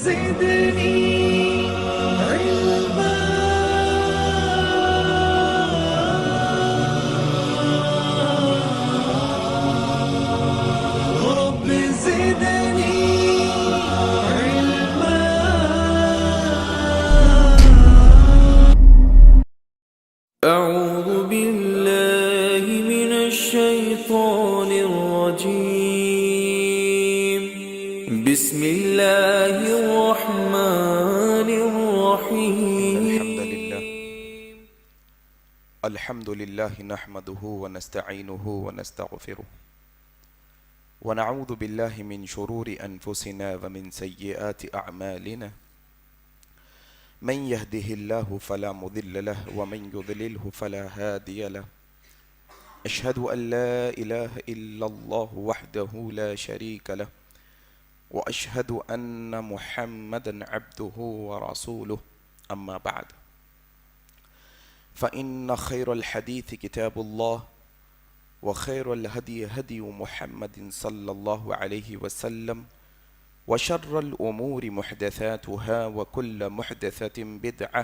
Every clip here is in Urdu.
زدني علما رب زدني علما. أعوذ بالله من الشيطان الرجيم. بسم الله الرحمن الرحيم. الحمد لله نحمده ونستعينه ونستغفره ونعوذ بالله من شرور أنفسنا ومن سيئات أعمالنا. من يهده الله فلا مضل له ومن يضلله فلا هادي له. أشهد أن لا إله إلا الله وحده لا شريك له وأشهد أن محمدا عبده ورسوله. أما بعد، فإن خير الحديث كتاب الله وخير الهدي هدي محمد صلى الله عليه وسلم وشر الأمور محدثاتها وكل محدثة بدعة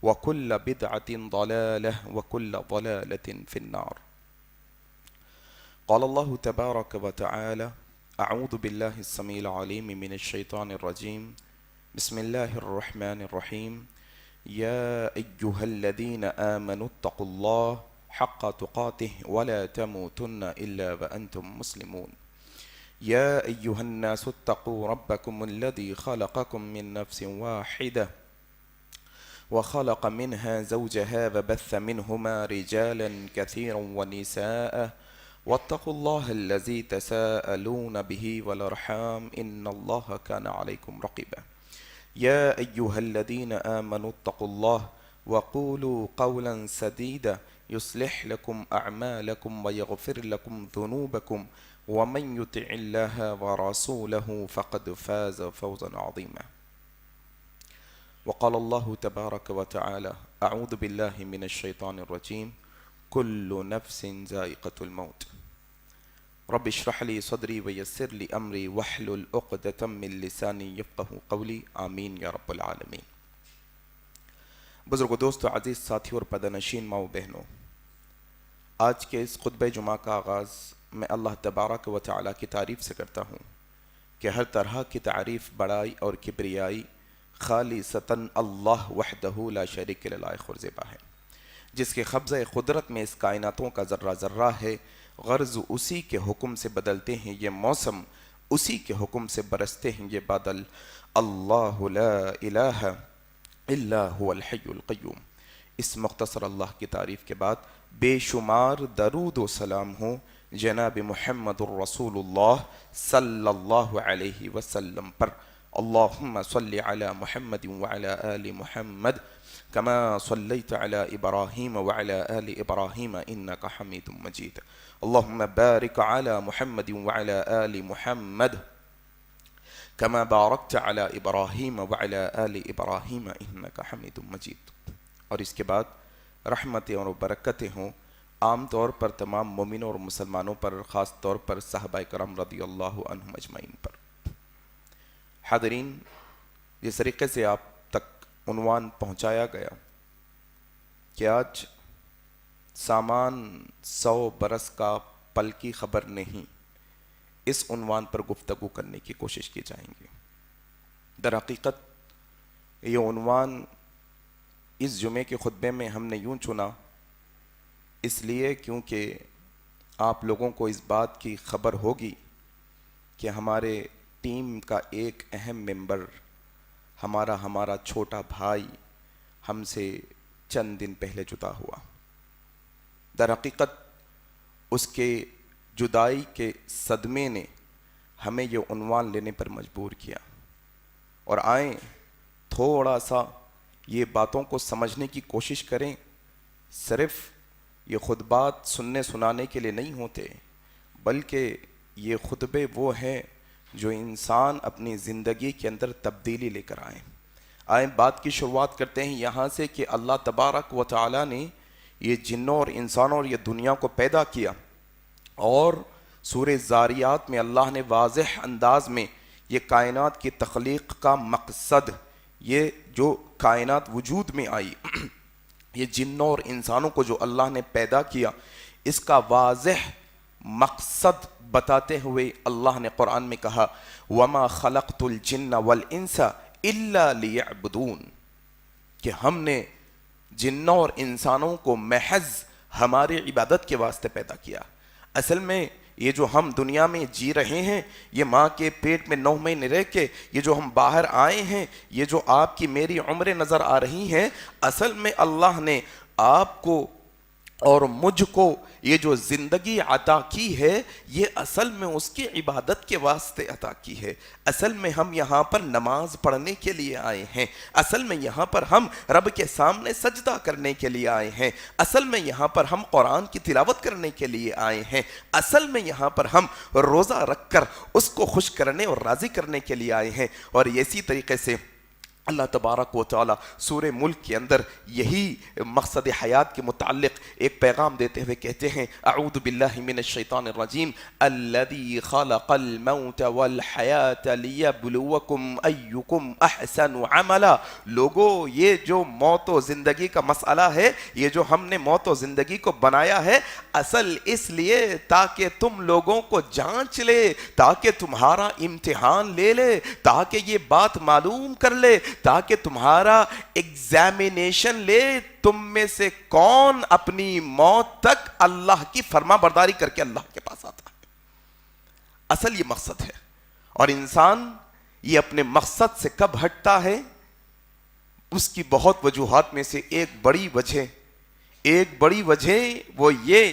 وكل بدعة ضلالة وكل ضلالة في النار. قال الله تبارك وتعالى: أعوذ بالله السميع العليم من الشيطان الرجيم. بسم الله الرحمن الرحيم. يا أيها الذين آمنوا اتقوا الله حق تقاته ولا تموتن إلا وأنتم مسلمون. يا أيها الناس اتقوا ربكم الذي خلقكم من نفس واحدة وخلق منها زوجها وبث منهما رجالا كثيرا ونساء واتقوا الله الذي تساءلون به والأرحام إن الله كان عليكم رقيبا. يا أيها الذين آمنوا اتقوا الله وقولوا قولا سديدا يصلح لكم أعمالكم ويغفر لكم ذنوبكم ومن يطع الله ورسوله فقد فاز فوزا عظيما. وقال الله تبارك وتعالى: أعوذ بالله من الشيطان الرجيم. كل نفس ذائقة الموت. رب اشرح لي صدري ويسر لي أمري واحلل عقدة من لساني يفقه قولي. آمین یا رب العالمین. بزرگ دوستو، عزیز ساتھی اور پدنشین ماؤ بہنوں، آج کے اس خطبہ جمعہ کا آغاز میں اللہ تبارک و تعالیٰ کی تعریف سے کرتا ہوں کہ ہر طرح کی تعریف، بڑائی اور کبریائی خالصتاً اللہ وحدہ لا شریک لہ لائق اور زیبا ہے، جس کے قبضہ قدرت میں اس کائناتوں کا ذرہ ذرہ ہے. غرض اسی کے حکم سے بدلتے ہیں یہ موسم، اسی کے حکم سے برستے ہیں یہ بادل. اللہ لا الہ الا هو الحی القیوم. اس مختصر اللہ کی تعریف کے بعد بے شمار درود و سلام ہوں جناب محمد الرسول اللہ صلی اللہ علیہ وسلم پر. اللہم صلی علی محمد وعلی آل محمد كما صليت على إبراهيم وعلى آل إبراهيم إنك حميد مجيد. اللهم بارك على محمد وعلى آل محمد كما باركت على إبراهيم وعلى آل إبراهيم إنك حميد مجيد. اور اس کے بعد رحمتیں اور برکتیں ہوں عام طور پر تمام مومنوں اور مسلمانوں پر، خاص طور پر صحابہ کرام رضی اللہ عنہم اجمعین پر. حاضرین، جس طریقے سے آپ تک عنوان پہنچایا گیا کہ آج سامان 100 برس کا پل کی خبر نہیں، اس عنوان پر گفتگو کرنے کی کوشش کی جائیں گی. در حقیقت یہ عنوان اس جمعے کے خطبے میں ہم نے یوں چنا اس لیے کیونکہ آپ لوگوں کو اس بات کی خبر ہوگی کہ ہمارے ٹیم کا ایک اہم ممبر، ہمارا چھوٹا بھائی ہم سے چند دن پہلے جدا ہوا. در حقیقت اس کے جدائی کے صدمے نے ہمیں یہ عنوان لینے پر مجبور کیا. اور آئیں تھوڑا سا یہ باتوں کو سمجھنے کی کوشش کریں. صرف یہ خطبات سننے سنانے کے لیے نہیں ہوتے، بلکہ یہ خطبے وہ ہیں جو انسان اپنی زندگی کے اندر تبدیلی لے کر آئیں. بات کی شروعات کرتے ہیں یہاں سے کہ اللہ تبارک و تعالیٰ نے یہ جنوں اور انسانوں اور یہ دنیا کو پیدا کیا، اور سورہ زاریات میں اللہ نے واضح انداز میں یہ کائنات کی تخلیق کا مقصد، یہ جو کائنات وجود میں آئی، یہ جنوں اور انسانوں کو جو اللہ نے پیدا کیا، اس کا واضح مقصد بتاتے ہوئے اللہ نے قرآن میں کہا وَمَا خَلَقْتُ الْجِنَّ وَالْإِنسَ إِلَّا لِيَعْبُدُونَ، کہ ہم نے جنوں اور انسانوں کو محض ہماری عبادت کے واسطے پیدا کیا۔ اصل میں یہ جو ہم دنیا میں جی رہے ہیں، یہ ماں کے پیٹ میں 9 مہینے رہ کے یہ جو ہم باہر آئے ہیں، یہ جو آپ کی میری عمریں نظر آ رہی ہیں، اصل میں اللہ نے آپ کو اور مجھ کو یہ جو زندگی عطا کی ہے، یہ اصل میں اس کی عبادت کے واسطے عطا کی ہے۔ اصل میں ہم یہاں پر نماز پڑھنے کے لیے آئے ہیں، اصل میں یہاں پر ہم رب کے سامنے سجدہ کرنے کے لیے آئے ہیں، اصل میں یہاں پر ہم قرآن کی تلاوت کرنے کے لیے آئے ہیں، اصل میں یہاں پر ہم روزہ رکھ کر اس کو خوش کرنے اور راضی کرنے کے لیے آئے ہیں۔ اور اسی طریقے سے اللہ تبارک و تعالی سورہ ملک کے اندر یہی مقصد حیات کے متعلق ایک پیغام دیتے ہوئے کہتے ہیں اعوذ باللہ من الشیطان الرجیم الذی خلق الموت والحیات لیبلوکم ایکم احسن عملا۔ لوگو، یہ جو موت و زندگی کا مسئلہ ہے، یہ جو ہم نے موت و زندگی کو بنایا ہے، اصل اس لیے تاکہ تم لوگوں کو جانچ لے، تاکہ تمہارا امتحان لے لے، تاکہ یہ بات معلوم کر لے، تاکہ تمہارا ایگزامینیشن لے تم میں سے کون اپنی موت تک اللہ کی فرما برداری کر کے اللہ کے پاس آتا ہے۔ اصل یہ مقصد ہے، اور انسان یہ اپنے مقصد سے کب ہٹتا ہے؟ اس کی بہت وجوہات میں سے ایک بڑی وجہ وہ یہ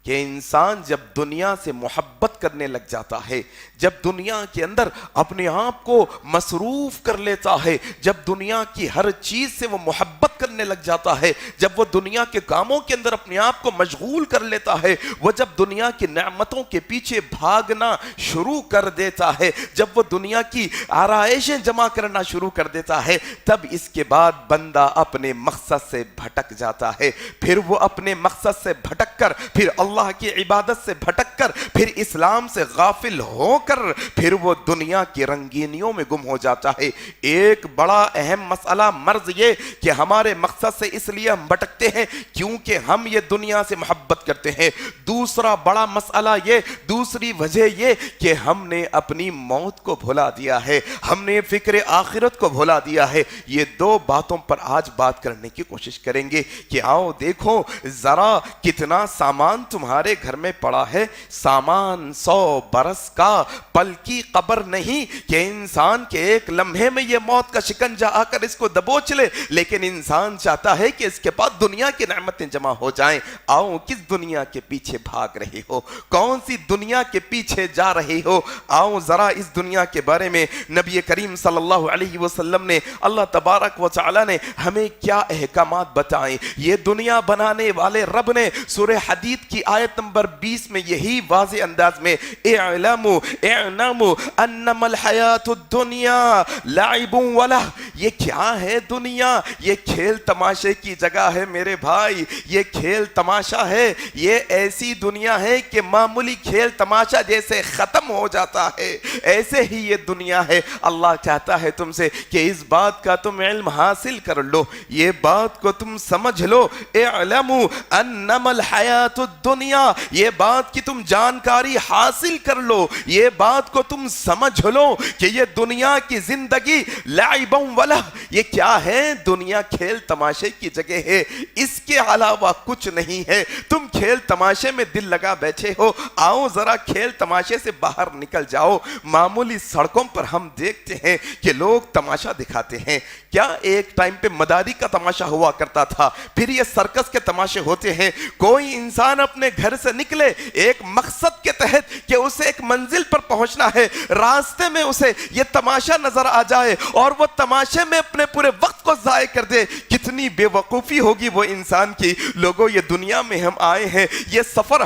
کہ انسان جب دنیا سے محبت کرنے لگ جاتا ہے، جب دنیا کے اندر اپنے آپ کو مصروف کر لیتا ہے، جب دنیا کی ہر چیز سے وہ محبت کرنے لگ جاتا ہے، جب وہ دنیا کے کاموں کے اندر اپنے آپ کو مشغول کر لیتا ہے، وہ جب دنیا کی نعمتوں کے پیچھے بھاگنا شروع کر دیتا ہے، جب وہ دنیا کی آرائشیں جمع کرنا شروع کر دیتا ہے، تب اس کے بعد بندہ اپنے مقصد سے بھٹک جاتا ہے۔ پھر وہ اپنے مقصد سے بھٹک کر، پھر اللہ کی عبادت سے بھٹک کر، پھر اسلام سے غافل ہو کر، پھر وہ دنیا کی رنگینیوں میں گم ہو جاتا ہے۔ ایک بڑا اہم مسئلہ مرض یہ کہ ہمارے مقصد سے اس لیے ہم بھٹکتے ہیں کیونکہ ہم یہ دنیا سے محبت کرتے ہیں۔ دوسرا بڑا مسئلہ یہ، دوسری وجہ یہ کہ ہم نے اپنی موت کو بھلا دیا ہے، ہم نے فکر آخرت کو بھلا دیا ہے۔ یہ دو باتوں پر آج بات کرنے کی کوشش کریں گے کہ آؤ دیکھو ذرا کتنا سامان تمہارے گھر میں پڑا ہے۔ سامان 100 برس کا، پل کی قبر نہیں کہ انسان کے ایک لمحے میں یہ موت کا شکنجہ آ کر اس کو دبوچ لے، لیکن انسان چاہتا ہے کہ اس کے بعد دنیا کی نعمتیں جمع ہو جائیں۔ آؤ، کس دنیا کے پیچھے بھاگ رہے ہو؟ کون سی دنیا کے پیچھے جا رہے ہو؟ آؤ ذرا اس دنیا کے بارے میں نبی کریم صلی اللہ علیہ وسلم نے، اللہ تبارک و تعالی نے ہمیں کیا احکامات بتائیں۔ یہ دنیا بنانے والے رب نے سورہ حدید کی آیت نمبر 20 میں یہی واضح انداز میں اعلموا انما الحیات الدنیا لعب ولہ، یہ کیا ہے دنیا؟ یہ کھیل تماشے کی جگہ ہے میرے بھائی، یہ کھیل تماشا ہے۔ یہ ایسی دنیا ہے کہ معمولی کھیل تماشا جیسے ختم ہو جاتا ہے، ایسے ہی یہ دنیا ہے۔ اللہ چاہتا ہے تم سے کہ اس بات کا تم علم حاصل کر لو، یہ بات کو تم سمجھ لو۔ اعلموا انما الحیات الدنیا، یہ بات کی تم جانکاری حاصل کر لو، یہ بات کو تم سمجھ لو کہ یہ دنیا کی زندگی لعب ولہ، یہ کیا ہے؟ دنیا کھیل تماشے کی جگہ ہے، اس کے علاوہ کچھ نہیں ہے۔ تم کھیل تماشے میں دل لگا بیٹھے ہو، آؤ ذرا کھیل تماشے سے باہر نکل جاؤ۔ معمولی سڑکوں پر ہم دیکھتے ہیں کہ لوگ تماشا دکھاتے ہیں۔ کیا ایک ٹائم پہ مداری کا تماشا ہوا کرتا تھا، پھر یہ سرکس کے تماشے ہوتے ہیں۔ کوئی انسان اپنے گھر سے نکلے ایک مقصد کے تحت کہ اسے ایک منزل پر پہنچنا ہے، راستے میں اسے یہ تماشا نظر آ جائے اور وہ تماشے میں اپنے پورے وقت کو ضائع کر دے، کتنی بے وقوفی ہوگی وہ انسان کی۔ لوگوں، یہ دنیا میں ہم آئے ہیں، یہ سفر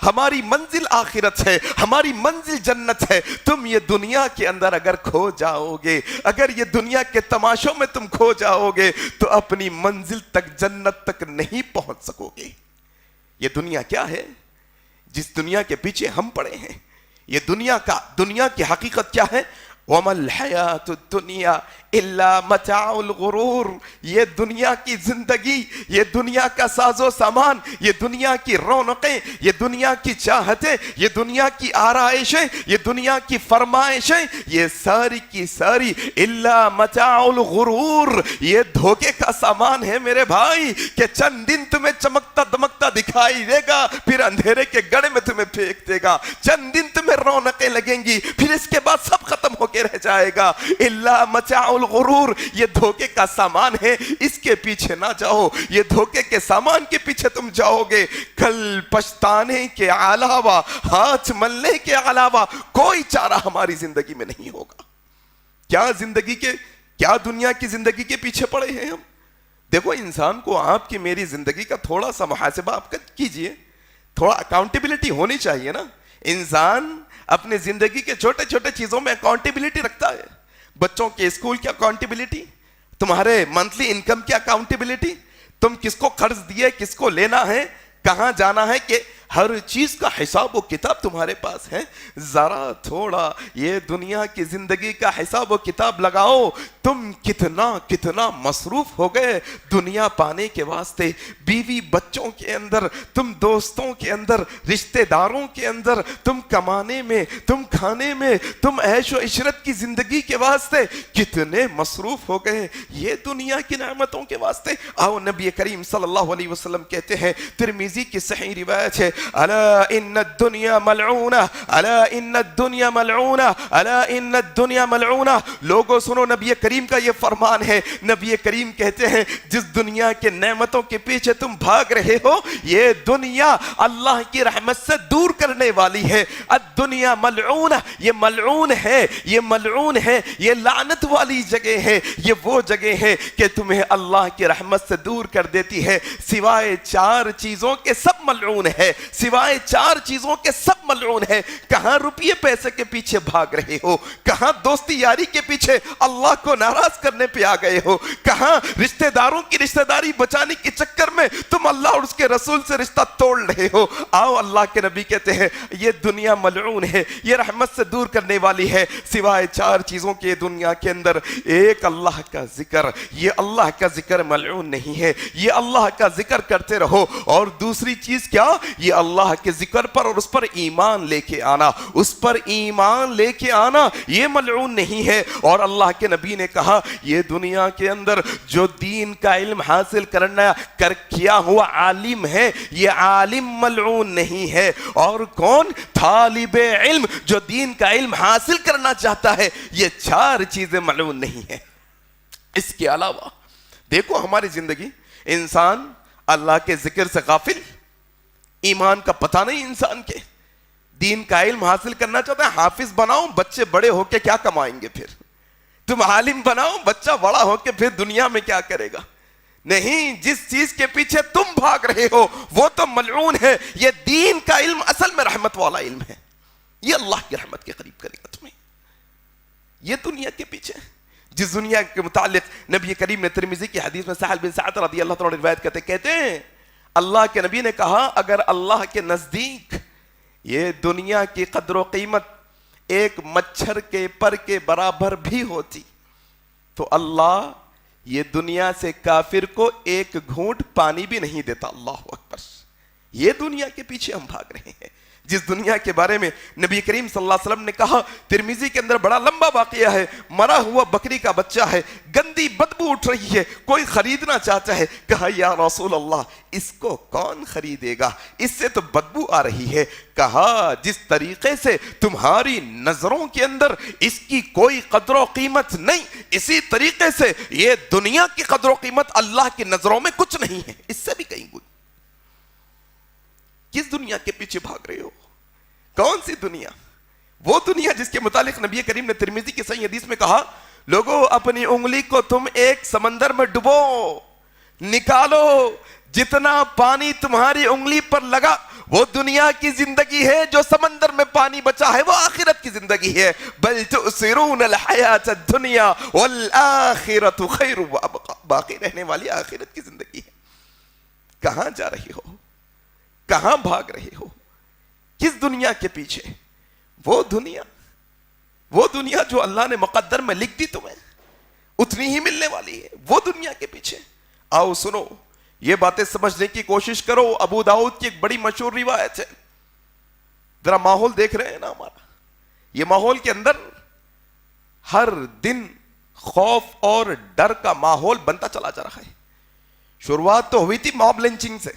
ہماری منزل آخرت ہے، ہماری منزل جنت ہے۔ تم یہ دنیا کے اندر اگر کھو جاؤ گے، اگر یہ دنیا کے تماشوں میں تم کھو جاؤ گے تو اپنی منزل تک، جنت تک نہیں پہنچ سکو گے۔ یہ دنیا کیا ہے جس دنیا کے پیچھے ہم پڑے ہیں؟ یہ دنیا کی حقیقت کیا ہے؟ وَمَا الْحَيَاةُ الدُّنْيَا إِلَّا مَتَاعُ الْغُرُورِ، یہ دنیا کی زندگی، یہ دنیا کا ساز و سامان، یہ دنیا کی رونقیں، یہ دنیا کی چاہتیں، یہ دنیا کی آرائشیں، یہ دنیا کی فرمائشیں، یہ ساری کی ساری إِلَّا مَتَاعُ الْغُرُورِ، یہ دھوکے کا سامان ہے میرے بھائی، کہ چند دن تمہیں چمکتا دمکتا دکھائی دے گا، پھر اندھیرے کے گڑھے میں تمہیں پھینک دے گا، چند دن تمہیں رونقیں لگیں گی، پھر اس کے بعد سب ختم ہو کے رہ جائے گا۔ إِلَّا مَتَاعُ الغرور، یہ دھوکے کا سامان ہے، اس کے پیچھے نہ جاؤ، یہ دھوکے کے سامان کے پیچھے تم جاؤ گے، کل پچھتانے کے علاوہ، ہاتھ ملنے کے علاوہ کوئی چارہ ہماری زندگی میں نہیں ہوگا۔ کیا دنیا کی زندگی کے پیچھے پڑے ہیں ہم؟ دیکھو، انسان کو آپ کی میری زندگی کا تھوڑا سا محاسبہ آپ کیجئے، تھوڑا اکاؤنٹیبلٹی ہونی چاہیے نا۔ انسان اپنے زندگی کے چھوٹے چھوٹے چیزوں میں اکاؤنٹیبلٹی رکھتا ہے، بچوں کے اسکول کی اکاؤنٹیبلٹی، تمہارے منتھلی انکم کی اکاؤنٹیبلٹی، تم کس کو قرض دیے، کس کو لینا ہے، کہاں جانا ہے، کہ ہر چیز کا حساب و کتاب تمہارے پاس ہے۔ ذرا تھوڑا یہ دنیا کی زندگی کا حساب و کتاب لگاؤ، تم کتنا مصروف ہو گئے دنیا پانے کے واسطے، بیوی بچوں کے اندر، تم دوستوں کے اندر، رشتہ داروں کے اندر، تم کمانے میں، تم کھانے میں، تم عیش و عشرت کی زندگی کے واسطے کتنے مصروف ہو گئے یہ دنیا کی نعمتوں کے واسطے۔ آؤ، نبی کریم صلی اللہ علیہ وسلم کہتے ہیں، ترمذی کی صحیح روایت ہے، الا ان الدنیا ملعونہ، الا ان الدنیا ملعونہ، الا ان الدنیا ملعونہ۔ لوگوں سنو، نبی کریم کا یہ فرمان ہے۔ نبی کریم کہتے ہیں، جس دنیا کے نعمتوں کے پیچھے تم بھاگ رہے ہو، یہ دنیا اللہ کی رحمت سے دور کرنے والی ہے۔ الدنیا ملعونہ، یہ ملعون ہے، یہ ملعون ہے، یہ لعنت والی جگہ ہے، یہ وہ جگہ ہے کہ تمہیں اللہ کی رحمت سے دور کر دیتی ہے۔ سوائے چار چیزوں کے سب ملعون ہے، سوائے چار چیزوں کے سب ملعون ہے۔ کہاں روپیے پیسے کے پیچھے بھاگ رہے ہو، کہاں دوستی یاری کے پیچھے اللہ کو ناراض کرنے پہ آ گئے ہو، کہاں رشتہ داروں کی رشتہ داری بچانے کے چکر میں تم اللہ اور اس کے رسول سے رشتہ توڑ رہے ہو۔ آؤ، اللہ کے نبی کہتے ہیں، یہ دنیا ملعون ہے، یہ رحمت سے دور کرنے والی ہے۔ سوائے چار چیزوں کے دنیا کے اندر، ایک اللہ کا ذکر، یہ اللہ کا ذکر ملعون نہیں ہے، یہ اللہ کا ذکر کرتے رہو۔ اور دوسری چیز کیا؟ یہ اللہ کے ذکر پر اور اس پر ایمان لے کے آنا، اس پر ایمان لے کے آنا، یہ ملعون نہیں ہے۔ اور اللہ کے نبی نے کہا، یہ دنیا کے اندر جو دین کا علم حاصل کیا ہوا عالم ہے، یہ عالم ملعون نہیں ہے۔ اور کون؟ طالب علم جو دین کا علم حاصل کرنا چاہتا ہے، یہ چار چیزیں ملعون نہیں ہیں۔ اس کے علاوہ دیکھو ہماری زندگی، انسان اللہ کے ذکر سے غافل، ایمان کا پتہ نہیں انسان کے، دین کا علم حاصل کرنا چاہتا ہے، حافظ بناؤ، بچے بڑے ہو کے کیا کمائیں گے، پھر تم عالم بناؤ، بچہ بڑا ہو کے پھر دنیا میں کیا کرے گا؟ نہیں، جس چیز کے پیچھے تم بھاگ رہے ہو وہ تو ملعون ہے۔ یہ دین کا علم اصل میں رحمت والا علم ہے، یہ اللہ کی رحمت کے قریب کرے گا تمہیں۔ یہ دنیا کے پیچھے، جس دنیا کے متعلق نبی کریم نے ترمذی کی حدیث میں سہل بن سعد رضی اللہ تعالیٰ روایت کہتے ہیں، اللہ کے نبی نے کہا، اگر اللہ کے نزدیک یہ دنیا کی قدر و قیمت ایک مچھر کے پر کے برابر بھی ہوتی تو اللہ یہ دنیا سے کافر کو ایک گھونٹ پانی بھی نہیں دیتا۔ اللہ اکبر! یہ دنیا کے پیچھے ہم بھاگ رہے ہیں، جس دنیا کے بارے میں نبی کریم صلی اللہ علیہ وسلم نے کہا، ترمذی کے اندر بڑا لمبا واقعہ ہے، مرا ہوا بکری کا بچہ ہے، گندی بدبو اٹھ رہی ہے، کوئی خریدنا چاہتا ہے، کہا یا رسول اللہ اس کو کون خریدے گا، اس سے تو بدبو آ رہی ہے۔ کہا جس طریقے سے تمہاری نظروں کے اندر اس کی کوئی قدر و قیمت نہیں، اسی طریقے سے یہ دنیا کی قدر و قیمت اللہ کی نظروں میں کچھ نہیں ہے، اس سے بھی کہیں گے۔ کس دنیا کے پیچھے بھاگ رہے ہو؟ کون سی دنیا؟ وہ دنیا جس کے متعلق نبی کریم نے ترمذی کی صحیح حدیث میں کہا، لوگوں اپنی انگلی کو تم ایک سمندر میں ڈبو، نکالو، جتنا پانی تمہاری انگلی پر لگا وہ دنیا کی زندگی ہے، جو سمندر میں پانی بچا ہے وہ آخرت کی زندگی ہے۔ بل تؤثرون الحیات الدنیا والآخرت خیر وابقا، باقی رہنے والی آخرت کی زندگی ہے۔ کہاں جا رہی ہو؟ کہاں بھاگ رہے ہو؟ کس دنیا کے پیچھے؟ وہ دنیا وہ دنیا جو اللہ نے مقدر میں لکھ دی تمہیں اتنی ہی ملنے والی ہے، وہ دنیا کے پیچھے۔ آؤ سنو، یہ باتیں سمجھنے کی کوشش کرو۔ ابو داؤد کی ایک بڑی مشہور روایت ہے، ذرا ماحول دیکھ رہے ہیں نا ہمارا، یہ ماحول کے اندر ہر دن خوف اور ڈر کا ماحول بنتا چلا جا رہا ہے۔ شروعات تو ہوئی تھی موب لنچنگ سے،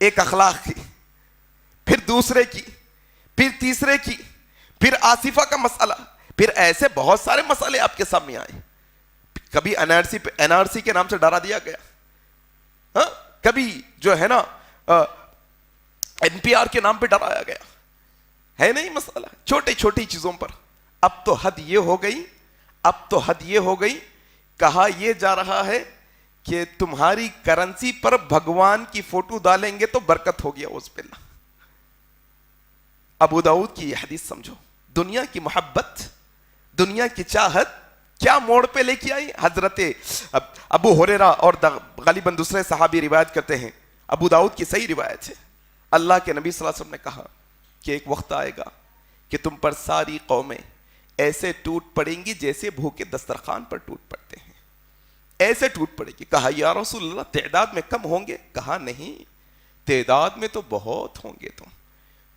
ایک اخلاق کی، پھر دوسرے کی، پھر تیسرے کی، پھر آصفہ کا مسئلہ، پھر ایسے بہت سارے مسئلے آپ کے سامنے آئے۔ کبھی این آر سی کے نام سے ڈرا دیا گیا، ہاں، کبھی جو ہے نا این پی آر کے نام پہ ڈرایا گیا، ہے نہیں مسئلہ چھوٹی چھوٹی چیزوں پر۔ اب تو حد یہ ہو گئی، اب تو حد یہ ہو گئی، کہا یہ جا رہا ہے کہ تمہاری کرنسی پر بھگوان کی فوٹو ڈالیں گے تو برکت ہوگی، اعوذ باللہ۔ ابو داؤد کی یہ حدیث سمجھو، دنیا کی محبت، دنیا کی چاہت کیا موڑ پہ لے کے آئی۔ حضرت ابو ہریرہ اور غالباً دوسرے صحابی روایت کرتے ہیں، ابو داؤد کی صحیح روایت ہے، اللہ کے نبی صلی اللہ علیہ وسلم نے کہا کہ ایک وقت آئے گا کہ تم پر ساری قومیں ایسے ٹوٹ پڑیں گی جیسے بھوکے دسترخوان پر ٹوٹ پڑتے ہیں، ایسے ٹوٹ پڑے گی۔ کہا یا رسول اللہ تعداد میں کم ہوں گے؟ کہا نہیں، تعداد میں تو بہت ہوں گے تم،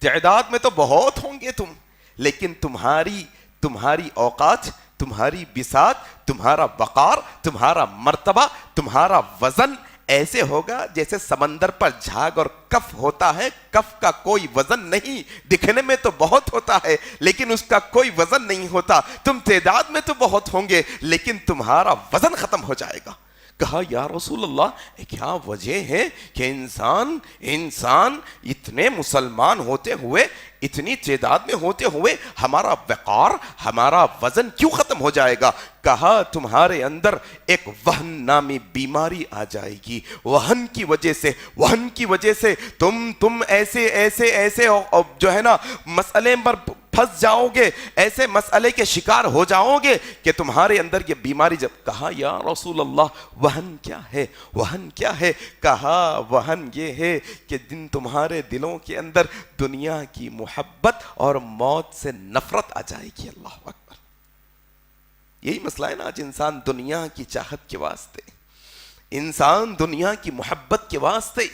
تعداد میں تو بہت ہوں گے تم، لیکن تمہاری اوقات، تمہاری بساط، تمہارا وقار، تمہارا مرتبہ، تمہارا وزن ایسے ہوگا جیسے سمندر پر جھاگ اور کف ہوتا ہے، کف کا کوئی وزن نہیں، دکھنے میں تو بہت ہوتا ہے لیکن اس کا کوئی وزن نہیں ہوتا۔ تم تعداد میں تو بہت ہوں گے لیکن تمہارا وزن ختم ہو جائے گا۔ کہا یا رسول اللہ کیا وجہ ہے کہ انسان اتنے مسلمان ہوتے ہوئے، اتنی تعداد میں ہوتے ہوئے ہمارا وقار، ہمارا وزن کیوں ختم ہو جائے گا؟ کہا تمہارے اندر ایک وہن نامی بیماری آ جائے گی، وہن کی وجہ سے تم ایسے جو ہے نا مسئلے پر پھنس جاؤ گے، ایسے مسئلے کے شکار ہو جاؤ گے کہ تمہارے اندر یہ بیماری جب۔ کہا یا رسول اللہ وہن کیا ہے؟ وہن کیا ہے؟ کہا وہن یہ ہے کہ جن تمہارے دلوں کے اندر دنیا کی محبت اور موت سے نفرت آ جائے گی۔ اللہ اکبر، یہی مسئلہ ہے نا آج انسان دنیا کی چاہت کے واسطے، انسان دنیا کی محبت کے واسطے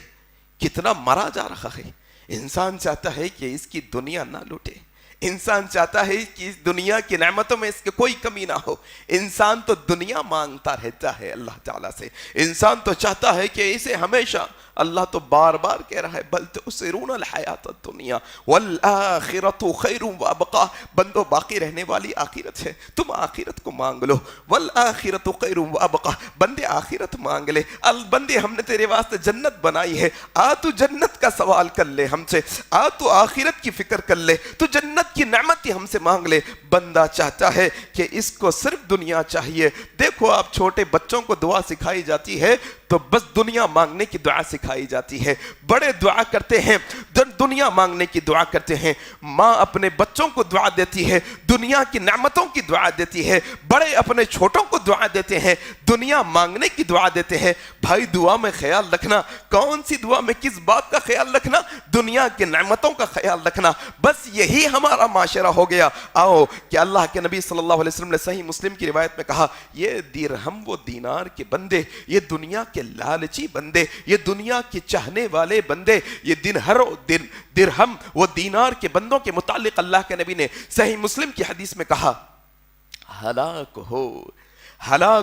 کتنا مرا جا رہا ہے۔ انسان چاہتا ہے کہ اس کی دنیا نہ لوٹے، انسان چاہتا ہے کہ اس دنیا کی نعمتوں میں اس کے کوئی کمی نہ ہو۔ انسان تو دنیا مانگتا رہتا ہے اللہ تعالیٰ سے، انسان تو چاہتا ہے کہ اسے ہمیشہ، اللہ تو بار بار کہہ رہا ہے بل تؤثرون الحیات الدنیا والآخرۃ خیر وابقیٰ، بندو باقی رہنے والی آخرت ہے، تم آخرت کو مانگ لو، والآخرۃ خیر وابقیٰ، بندے آخرت مانگ لے، بندے ہم نے تیرے واسطے جنت بنائی ہے، آ تو جنت کا سوال کر لے ہم سے، آ تو آخرت کی فکر کر لے، تو جنت کی نعمت ہی ہم سے مانگ لے۔ بندہ چاہتا ہے کہ اس کو صرف دنیا چاہیے۔ دیکھو آپ چھوٹے بچوں کو دعا سکھائی جاتی ہے تو بس دنیا مانگنے کی دعا سکھائی جاتی ہے، بڑے دعا کرتے ہیں، دنیا مانگنے کی دعا کرتے ہیں، ماں اپنے بچوں کو دعا دیتی ہے، دنیا کی نعمتوں کی دعا دیتی ہے، بڑے اپنے چھوٹوں کو دعا دیتے ہیں، دنیا مانگنے کی دعا دیتے ہیں۔ بھائی دعا میں خیال رکھنا، کون سی دعا میں کس بات کا خیال رکھنا؟ دنیا کی نعمتوں کا خیال رکھنا، بس یہی ہمارا معاشرہ ہو گیا۔ آؤ کہ اللہ کے نبی صلی اللہ علیہ وسلم نے صحیح مسلم کی روایت میں کہا، یہ درہم و دینار کے بندے، یہ دنیا کے لالچی بندے، یہ دنیا کے چاہنے والے بندے، یہ درہم و دینار کے بندوں کے متعلق اللہ کے نبی نے صحیح مسلم کی حدیث میں کہا، ہلاک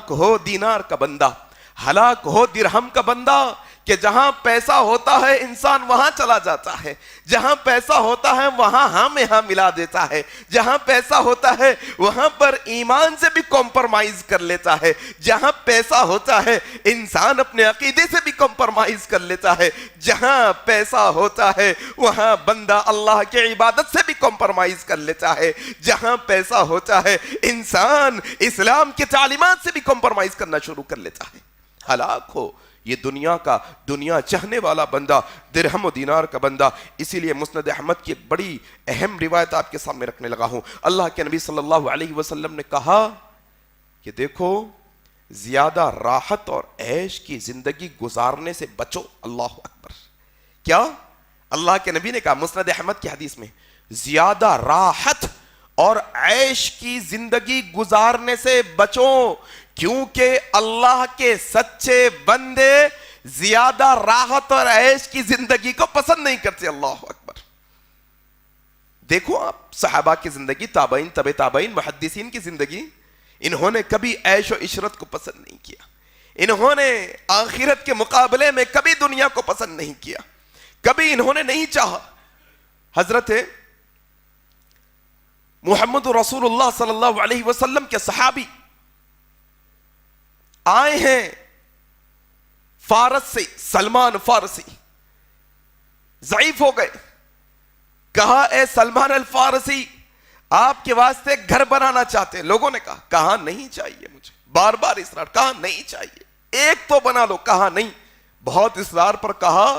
ہو دینار کا بندہ، ہلاک ہو درہم کا بندہ، کہ جہاں پیسہ ہوتا ہے انسان وہاں چلا جاتا ہے، جہاں پیسہ ہوتا ہے وہاں ہاں میں ہاں ملا دیتا ہے، جہاں پیسہ ہوتا ہے وہاں پر ایمان سے بھی کمپرمائز کر لیتا ہے، جہاں پیسہ ہوتا ہے انسان اپنے عقیدے سے بھی کمپرمائز کر لیتا ہے، جہاں پیسہ ہوتا ہے وہاں بندہ اللہ کی عبادت سے بھی کمپرمائز کر لیتا ہے، جہاں پیسہ ہوتا ہے انسان اسلام کی تعلیمات سے بھی کمپرمائز کرنا شروع کر لیتا ہے۔ ہلاک ہو یہ دنیا چاہنے والا بندہ، درہم و دینار کا بندہ۔ اسی لیے مسند احمد کی ایک بڑی اہم روایت آپ کے سامنے رکھنے لگا ہوں۔ اللہ کے نبی صلی اللہ علیہ وسلم نے کہا کہ دیکھو زیادہ راحت اور عیش کی زندگی گزارنے سے بچو۔ اللہ اکبر، کیا اللہ کے نبی نے کہا مسند احمد کی حدیث میں، زیادہ راحت اور عیش کی زندگی گزارنے سے بچو، کیونکہ اللہ کے سچے بندے زیادہ راحت اور عیش کی زندگی کو پسند نہیں کرتے۔ اللہ اکبر۔ دیکھو آپ صحابہ کی زندگی، تابعین، تبع تابعین، محدثین کی زندگی، انہوں نے کبھی عیش و عشرت کو پسند نہیں کیا، انہوں نے آخرت کے مقابلے میں کبھی دنیا کو پسند نہیں کیا، کبھی انہوں نے نہیں چاہا۔ حضرت محمد رسول اللہ صلی اللہ علیہ وسلم کے صحابی آئے ہیں فارس سے، سلمان فارسی ضعیف ہو گئے، کہا اے سلمان الفارسی آپ کے واسطے گھر بنانا چاہتے ہیں۔ لوگوں نے کہا نہیں چاہیے مجھے، بار بار اصرار، کہا نہیں چاہیے، ایک تو بنا لو، کہا نہیں، بہت اصرار پر کہا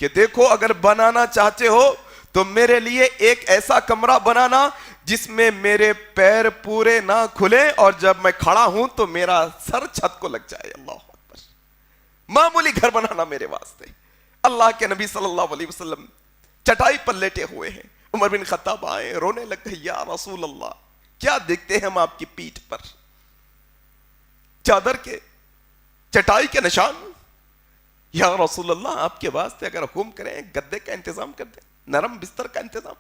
کہ دیکھو اگر بنانا چاہتے ہو تو میرے لیے ایک ایسا کمرہ بنانا جس میں میرے پیر پورے نہ کھلے اور جب میں کھڑا ہوں تو میرا سر چھت کو لگ جائے۔ اللہ اکبر۔ معمولی گھر بنانا میرے واسطے۔ اللہ کے نبی صلی اللہ علیہ وسلم چٹائی پر لیٹے ہوئے ہیں، عمر بن خطاب آئے، رونے لگ گئے، یا رسول اللہ کیا دیکھتے ہیں ہم آپ کی پیٹھ پر؟ چادر کے، چٹائی کے نشان۔ یا رسول اللہ آپ کے واسطے اگر حکم کریں گدے کا انتظام کر دیں، نرم بستر کا انتظام۔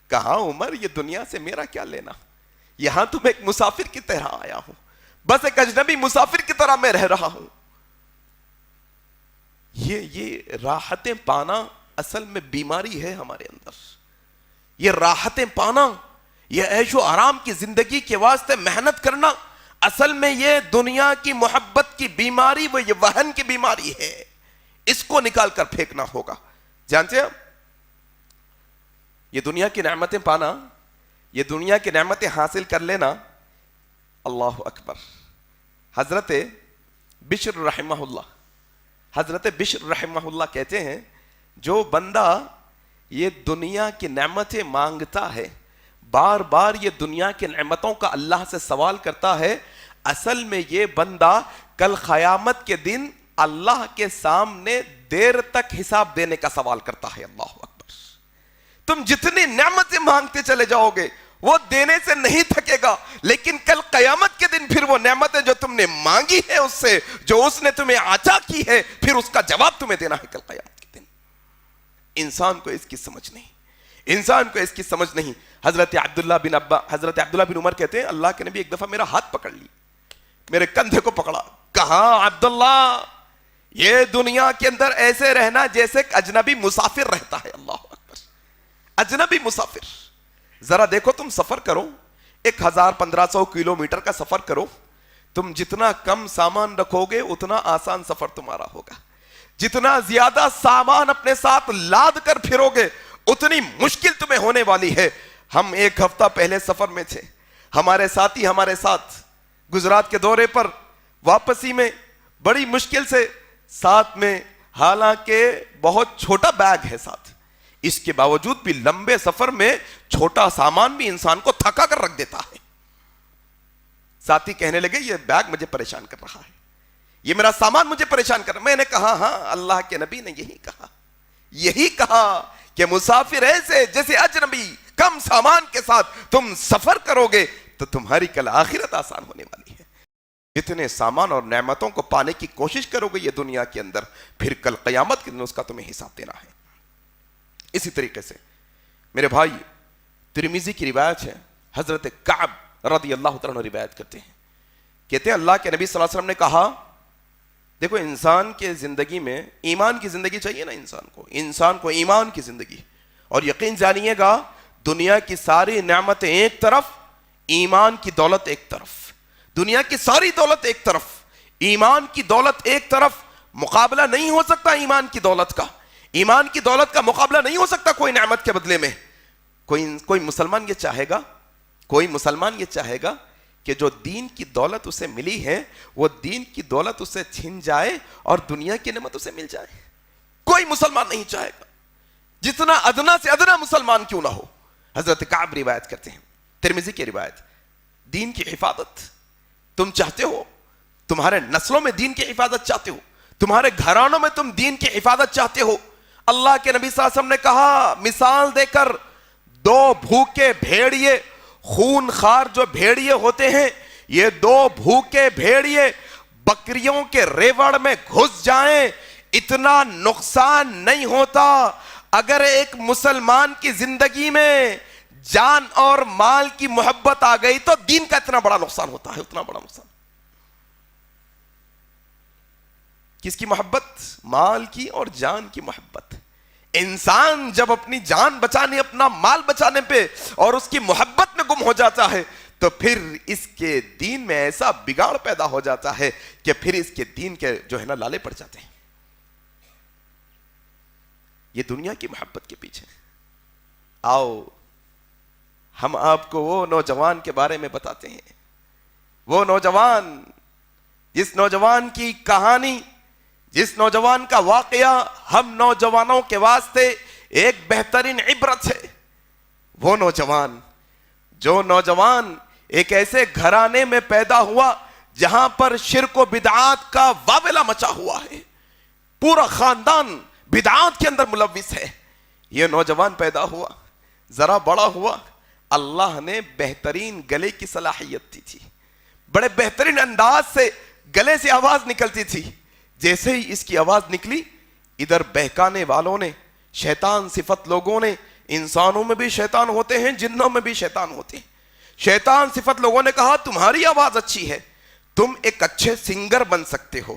کہا عمر یہ دنیا سے میرا کیا لینا، یہاں تو میں ایک مسافر کی طرح آیا ہوں، بس ایک اجنبی مسافر کی طرح میں رہ رہا ہوں۔ یہ راحتیں پانا اصل میں بیماری ہے ہمارے اندر۔ یہ راحتیں پانا، یہ عیش و آرام کی زندگی کے واسطے محنت کرنا، اصل میں یہ دنیا کی محبت کی بیماری، وہ یہ وہن کی بیماری ہے، اس کو نکال کر پھینکنا ہوگا۔ جانتے ہیں یہ دنیا کی نعمتیں پانا، یہ دنیا کی نعمتیں حاصل کر لینا، اللہ اکبر۔ حضرت بشر رحمہ اللہ کہتے ہیں جو بندہ یہ دنیا کی نعمتیں مانگتا ہے، بار بار یہ دنیا کی نعمتوں کا اللہ سے سوال کرتا ہے، اصل میں یہ بندہ کل قیامت کے دن اللہ کے سامنے دیر تک حساب دینے کا سوال کرتا ہے۔ اللہ اکبر۔ تم جتنی نعمتیں مانگتے چلے جاؤ گے وہ دینے سے نہیں تھکے گا، لیکن کل قیامت کے دن پھر وہ نعمتیں جو تم نے مانگی ہے اس سے، جو اس نے تمہیں عطا کی ہے، پھر اس کا جواب تمہیں دینا ہے کل قیامت کے دن۔ انسان کو اس کی سمجھ نہیں، انسان کو اس کی سمجھ نہیں۔ حضرت عبداللہ بن عمر کہتے ہیں اللہ کے نبی ایک دفعہ میرا ہاتھ پکڑ لی، میرے کندھے کو پکڑا، کہا عبداللہ یہ دنیا کے اندر ایسے رہنا جیسے ایک اجنبی مسافر رہتا ہے۔ اللہ اکبر۔ اجنبی مسافر، ذرا دیکھو تم سفر کرو، 1000-1500 کلومیٹر کا سفر کرو، تم جتنا کم سامان رکھو گے اتنا آسان سفر تمہارا ہوگا، جتنا زیادہ سامان اپنے ساتھ لاد کر پھرو گے اتنی مشکل تمہیں ہونے والی ہے۔ ہم ایک ہفتہ پہلے سفر میں تھے، ہمارے ساتھی ہمارے ساتھ گجرات کے دورے پر واپسی میں بڑی مشکل سے ساتھ میں، حالانکہ بہت چھوٹا بیگ ہے ساتھ، اس کے باوجود بھی لمبے سفر میں چھوٹا سامان بھی انسان کو تھکا کر رکھ دیتا ہے۔ ساتھی کہنے لگے یہ بیگ مجھے پریشان کر رہا ہے، یہ میرا سامان مجھے پریشان کر رہا ہے۔ میں نے کہا ہاں اللہ کے نبی نے یہی کہا کہ مسافر ایسے جیسے اجنبی کم سامان کے ساتھ تم سفر کرو گے تو تمہاری کل آخرت آسان ہونے والی ہے۔ جتنے سامان اور نعمتوں کو پانے کی کوشش کرو گے یہ دنیا کے اندر، پھر کل قیامت کے دن اس کا تمہیں حساب دینا ہے۔ اسی طریقے سے میرے بھائی ترمذی کی روایت ہے، حضرت کعب رضی اللہ تعالیٰ عنہ روایت کرتے ہیں، کہتے ہیں اللہ کے نبی صلی اللہ علیہ وسلم نے کہا دیکھو انسان کے زندگی میں ایمان کی زندگی چاہیے نا، انسان کو ایمان کی زندگی، اور یقین جانیے گا دنیا کی ساری نعمتیں ایک طرف، ایمان کی دولت ایک طرف، دنیا کی ساری دولت ایک طرف، ایمان کی دولت ایک طرف، مقابلہ نہیں ہو سکتا ایمان کی دولت کا، ایمان کی دولت کا مقابلہ نہیں ہو سکتا کوئی نعمت کے بدلے میں۔ کوئی مسلمان یہ چاہے گا کہ جو دین کی دولت اسے ملی ہے وہ دین کی دولت اسے چھن جائے اور دنیا کی نعمت اسے مل جائے؟ کوئی مسلمان نہیں چاہے گا، جتنا ادنا سے ادنا مسلمان کیوں نہ ہو۔ حضرت کعب روایت کرتے ہیں، ترمذی کی روایت، دین کی حفاظت تم چاہتے ہو، تمہارے نسلوں میں دین کی حفاظت چاہتے ہو، تمہارے گھرانوں میں تم دین کی حفاظت چاہتے ہو، اللہ کے نبی صلی اللہ علیہ وسلم نے کہا مثال دے کر، 2 بھوکے بھیڑیے خون خار جو بھیڑیے ہوتے ہیں، یہ دو بھوکے بھیڑیے بکریوں کے ریوڑ میں گھس جائیں اتنا نقصان نہیں ہوتا۔ اگر ایک مسلمان کی زندگی میں جان اور مال کی محبت آ گئی تو دین کا اتنا بڑا نقصان ہوتا ہے، اتنا بڑا نقصان۔ کس کی محبت؟ مال کی اور جان کی محبت۔ انسان جب اپنی جان بچانے، اپنا مال بچانے پہ اور اس کی محبت میں گم ہو جاتا ہے تو پھر اس کے دین میں ایسا بگاڑ پیدا ہو جاتا ہے کہ پھر اس کے دین کے جو ہے نا لالے پڑ جاتے ہیں۔ یہ دنیا کی محبت کے پیچھے۔ آؤ ہم آپ کو وہ نوجوان کے بارے میں بتاتے ہیں، وہ نوجوان جس نوجوان کی کہانی، جس نوجوان کا واقعہ ہم نوجوانوں کے واسطے ایک بہترین عبرت ہے۔ وہ نوجوان، جو نوجوان ایک ایسے گھرانے میں پیدا ہوا جہاں پر شرک و بدعات کا واویلا مچا ہوا ہے، پورا خاندان بدعات کے اندر ملوث ہے۔ یہ نوجوان پیدا ہوا، ذرا بڑا ہوا، اللہ نے بہترین گلے کی صلاحیت دی تھی، بڑے بہترین انداز سے گلے سے آواز نکلتی تھی۔ جیسے ہی اس کی آواز نکلی، ادھر بہکانے والوں نے، شیطان صفت لوگوں نے، انسانوں میں بھی شیطان ہوتے ہیں، جنوں میں بھی شیطان ہوتے ہیں، شیطان صفت لوگوں نے کہا تمہاری آواز اچھی ہے، تم ایک اچھے سنگر بن سکتے ہو۔